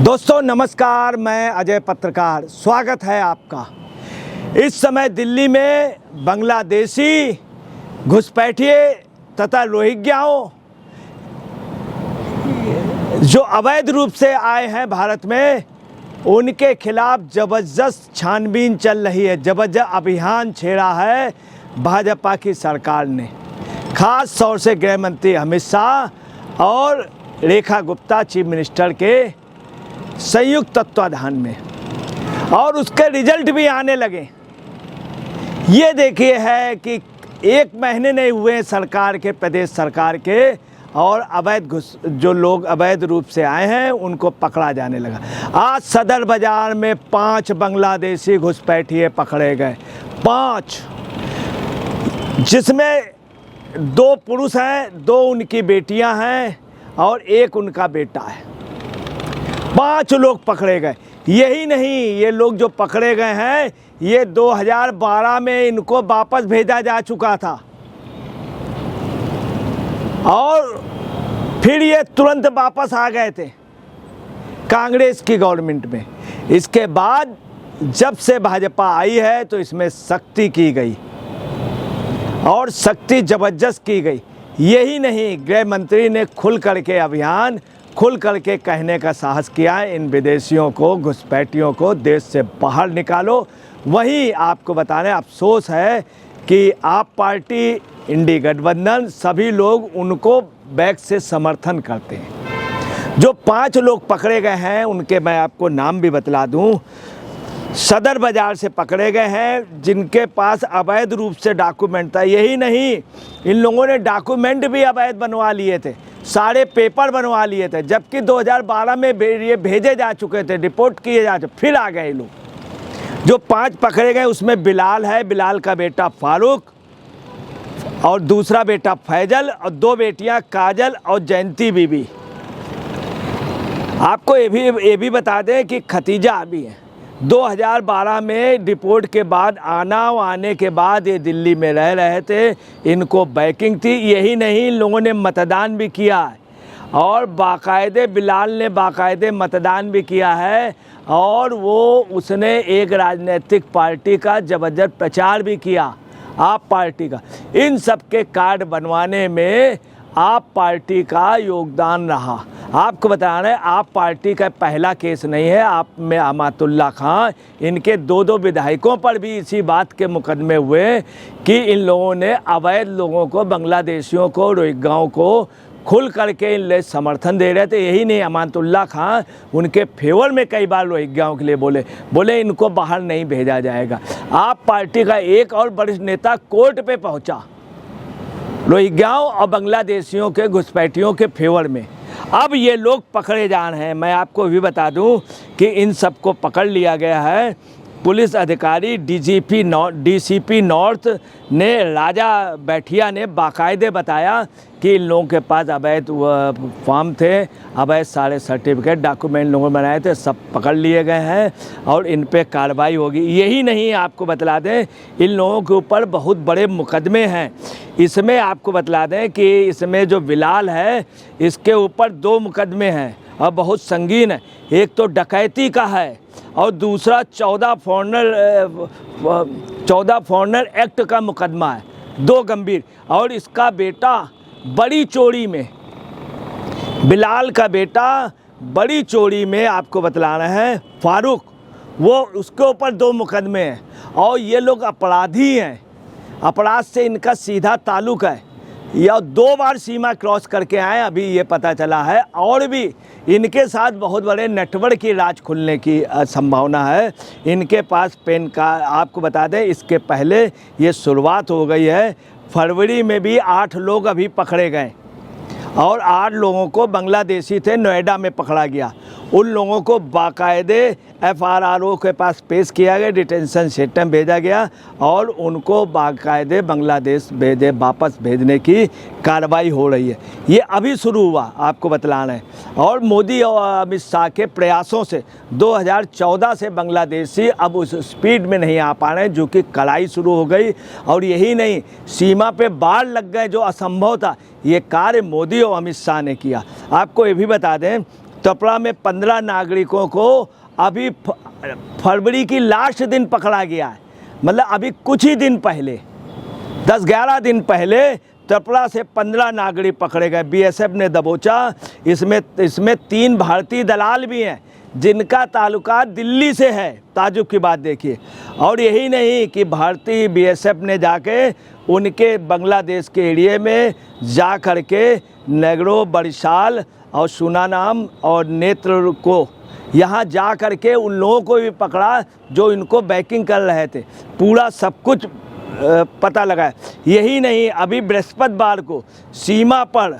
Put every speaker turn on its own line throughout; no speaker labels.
दोस्तों नमस्कार, मैं अजय पत्रकार स्वागत है आपका। इस समय दिल्ली में बांग्लादेशी घुसपैठिए तथा रोहिंग्याओं जो अवैध रूप से आए हैं भारत में, उनके खिलाफ ज़बरदस्त छानबीन चल रही है। ज़बरदस्त अभियान छेड़ा है भाजपा की सरकार ने, खास तौर से गृह मंत्री अमित शाह और रेखा गुप्ता चीफ मिनिस्टर के संयुक्त तत्वाधान में, और उसके रिजल्ट भी आने लगे। ये देखिए है कि एक महीने नहीं हुए सरकार के, प्रदेश सरकार के, और जो लोग अवैध रूप से आए हैं उनको पकड़ा जाने लगा। आज सदर बाजार में 5 बांग्लादेशी घुसपैठिए पकड़े गए, 5, जिसमें 2 पुरुष हैं, 2 उनकी बेटियां हैं और 1 उनका बेटा है। 5 लोग पकड़े गए। यही नहीं, ये लोग जो पकड़े गए हैं ये 2012 में इनको वापस भेजा जा चुका था और फिर ये तुरंत वापस आ गए थे कांग्रेस की गवर्नमेंट में। इसके बाद जब से भाजपा आई है तो इसमें सख्ती की गई और सख्ती जबरदस्त की गई। यही नहीं, गृह मंत्री ने खुल करके कहने का साहस किया, इन विदेशियों को, घुसपैठियों को देश से बाहर निकालो। वहीं आपको बताने अफसोस है कि आप पार्टी, इंडी गठबंधन, सभी लोग उनको बैक से समर्थन करते हैं। जो 5 लोग पकड़े गए हैं उनके मैं आपको नाम भी बतला दूं। सदर बाजार से पकड़े गए हैं जिनके पास अवैध रूप से डॉक्यूमेंट था। यही नहीं, इन लोगों ने डॉक्यूमेंट भी अवैध बनवा लिए थे, सारे पेपर बनवा लिए थे, जबकि 2012 में ये भेजे जा चुके थे, डिपोर्ट किए जा चुके। फिर आ गए लोग। जो 5 पकड़े गए उसमें बिलाल है, बिलाल का बेटा फारूक और दूसरा बेटा फैजल और 2 बेटियां काजल और जयंती बीबी। आपको ये भी बता दें कि खतीजा भी है। 2012 में डिपोर्ट के बाद आने के बाद ये दिल्ली में रह रहे थे, इनको बैकिंग थी। यही नहीं, इन लोगों ने मतदान भी किया है और बाकायदे बिलाल ने बाकायदे मतदान भी किया है और उसने एक राजनीतिक पार्टी का ज़बरदस्त प्रचार भी किया, आप पार्टी का। इन सब के कार्ड बनवाने में आप पार्टी का योगदान रहा। आपको बता रहे हैं, आप पार्टी का पहला केस नहीं है। आप में अमातुल्ला खां, इनके 2 विधायकों पर भी इसी बात के मुकदमे हुए कि इन लोगों ने अवैध लोगों को, बांग्लादेशियों को, रोहिंग्याओं को खुल करके इन लिए समर्थन दे रहे थे। यही नहीं, अमातुल्ला खां उनके फेवर में कई बार रोहिंग्याओं के लिए बोले इनको बाहर नहीं भेजा जाएगा। आप पार्टी का एक और वरिष्ठ नेता कोर्ट पे पहुंचा रोहिंग्याओं और बांग्लादेशियों के घुसपैठियों के फेवर में। अब ये लोग पकड़े जा रहे हैं। मैं आपको भी बता दूं कि इन सबको पकड़ लिया गया है। पुलिस अधिकारी डीसीपी नॉर्थ ने, राजा बैठिया ने बाकायदे बताया कि इन लोगों के पास अवैध फॉर्म थे, अवैध सारे सर्टिफिकेट, डॉक्यूमेंट लोगों ने बनाए थे, सब पकड़ लिए गए हैं और इन पे कार्रवाई होगी। यही नहीं, आपको बतला दें इन लोगों के ऊपर बहुत बड़े मुकदमे हैं। इसमें आपको बतला दें कि इसमें जो बिलाल है इसके ऊपर 2 मुकदमे हैं और बहुत संगीन है। एक तो डकैती का है और दूसरा 14 फॉरेनर एक्ट का मुकदमा है, 2 गंभीर। और इसका बेटा बड़ी चोरी में, बिलाल का बेटा बड़ी चोरी में, आपको बतला रहे हैं फारूक, उसके ऊपर 2 मुकदमे हैं और ये लोग अपराधी हैं। अपराध से इनका सीधा ताल्लुक़ है। या 2 बार सीमा क्रॉस करके आए, अभी ये पता चला है। और भी इनके साथ बहुत बड़े नेटवर्क की राज खुलने की संभावना है। इनके पास पेन कार्ड, आपको बता दें इसके पहले ये शुरुआत हो गई है। फरवरी में भी 8 लोग अभी पकड़े गए और 8 लोगों को, बांग्लादेशी थे, नोएडा में पकड़ा गया। उन लोगों को बाकायदे FRRO के पास पेश किया गया, डिटेंशन सेंटर में भेजा गया और उनको बाकायदे बांग्लादेश वापस भेजने की कार्रवाई हो रही है। ये अभी शुरू हुआ, आपको बतला रहे हैं। और मोदी और अमित शाह के प्रयासों से 2014 से बांग्लादेशी अब उस स्पीड में नहीं आ पा रहे हैं, जो कि कड़ाई शुरू हो गई। और यही नहीं, सीमा पे बाढ़ लग गए, जो असंभव था, ये कार्य मोदी और अमित शाह ने किया। आपको ये भी बता दें त्रिपुरा में 15 नागरिकों को अभी फरवरी की लास्ट दिन पकड़ा गया है, मतलब अभी कुछ ही दिन पहले 10-11 दिन पहले त्रिपुरा से 15 नागरिक पकड़े गए, बीएसएफ ने दबोचा। इसमें 3 भारतीय दलाल भी हैं जिनका ताल्लुकात दिल्ली से है। ताजुब की बात देखिए। और यही नहीं कि भारतीय बीएसएफ ने जाके उनके बांग्लादेश के एरिया में जा कर के नेग्रो, बरिशाल और सुनानाम और नेत्र को यहाँ जा कर के उन लोगों को भी पकड़ा जो इनको बैकिंग कर रहे थे। पूरा सब कुछ पता लगा है। यही नहीं, अभी बृहस्पतिवार को सीमा पर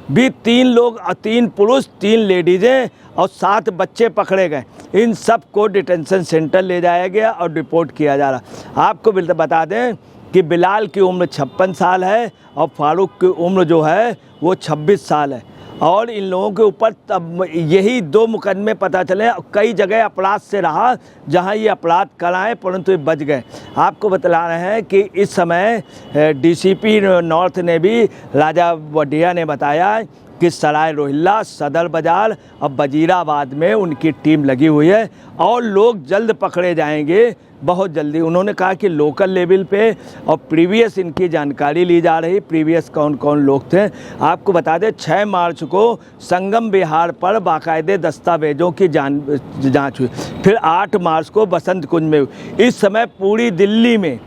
भी 3 लोग, 3 पुरुष 3 लेडीज़ें और 7 बच्चे पकड़े गए। इन सब को डिटेंशन सेंटर ले जाया गया और रिपोर्ट किया जा रहा। आपको बता दें कि बिलाल की उम्र 56 साल है और फारूक की उम्र जो है वो 26 साल है। और इन लोगों के ऊपर तब यही 2 मुकदमे पता चले। कई जगह अपराध से रहा जहां ये अपराध कराएं, परंतु ये बच गए। आपको बता रहे हैं कि इस समय डीसीपी नॉर्थ ने भी, राजा वडिया ने बताया कि सराय रोहिल्ला, सदर बाज़ार और वजीराबाद में उनकी टीम लगी हुई है और लोग जल्द पकड़े जाएंगे, बहुत जल्दी। उन्होंने कहा कि लोकल लेवल पे और प्रीवियस इनकी जानकारी ली जा रही, प्रीवियस कौन कौन लोग थे। आपको बता दें 6 मार्च को संगम विहार पर बाकायदे दस्तावेजों की जांच हुई, फिर 8 मार्च को बसंत कुंज में हुई। इस समय पूरी दिल्ली में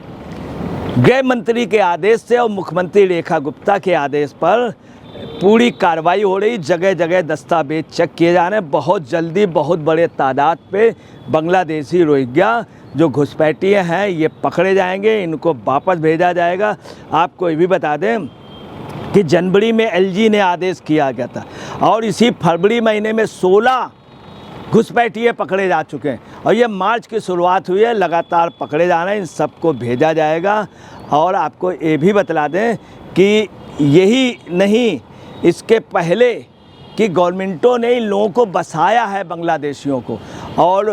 गृह मंत्री के आदेश से और मुख्यमंत्री रेखा गुप्ता के आदेश पर पूरी कार्रवाई हो रही। जगह जगह दस्तावेज चेक किए जा रहे हैं। बहुत जल्दी बहुत बड़े तादाद पे बांग्लादेशी रोहिंग्या जो घुसपैठिए हैं ये पकड़े जाएंगे, इनको वापस भेजा जाएगा। आपको ये भी बता दें कि जनवरी में एलजी ने आदेश किया गया था और इसी फरवरी महीने में 16 घुसपैठिए पकड़े जा चुके हैं और ये मार्च की शुरुआत हुई है। लगातार पकड़े जा रहे हैं, इन सबको भेजा जाएगा। और आपको ये भी बता दें कि यही नहीं, इसके पहले कि गवर्नमेंटों ने इन लोगों को बसाया है, बांग्लादेशियों को और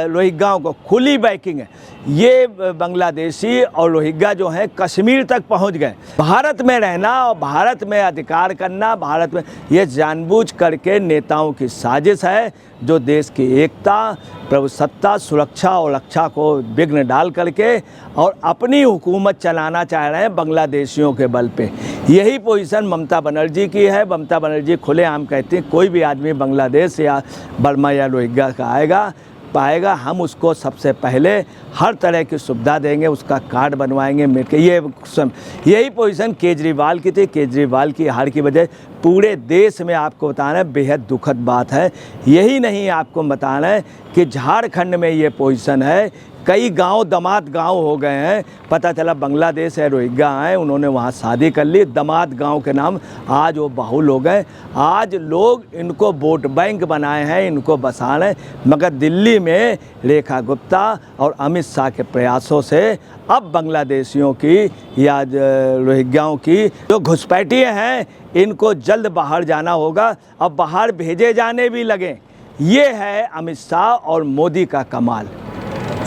रोहिंग्याओं को। खुली बैकिंग है। ये बांग्लादेशी और रोहिंग्या जो हैं कश्मीर तक पहुंच गए। भारत में रहना और भारत में अधिकार करना, भारत में, ये जानबूझ करके नेताओं की साजिश है जो देश की एकता, प्रभुसत्ता, सुरक्षा और रक्षा को विघ्न डाल करके और अपनी हुकूमत चलाना चाह रहे हैं बांग्लादेशियों के बल पे। यही पोजीशन ममता बनर्जी की है। ममता बनर्जी खुलेआम कहती हैं कोई भी आदमी बांग्लादेश या बर्मा या रोहिंग्या का पाएगा, हम उसको सबसे पहले हर तरह की सुविधा देंगे, उसका कार्ड बनवाएंगे मिल के। यही पोजीशन केजरीवाल की थी। केजरीवाल की हार की वजह पूरे देश में आपको बताना है बेहद दुखद बात है। यही नहीं, आपको बताना है कि झारखंड में ये पोजीशन है। कई गांव दमाद गांव हो गए हैं। पता चला बांग्लादेश है, रोहिंग्या आए, उन्होंने वहाँ शादी कर ली। दमाद गांव के नाम आज वो बहुल हो गए। आज लोग इनको वोट बैंक बनाए हैं, इनको बसा रहे हैं। मगर दिल्ली में रेखा गुप्ता और अमित शाह के प्रयासों से अब बांग्लादेशियों की या रोहिंग्याओं की जो घुसपैठिए हैं इनको जल्द बाहर जाना होगा। अब बाहर भेजे जाने भी लगे। ये है अमित शाह और मोदी का कमाल।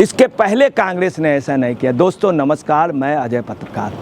इसके पहले कांग्रेस ने ऐसा नहीं किया। दोस्तों नमस्कार, मैं अजय पत्रकार।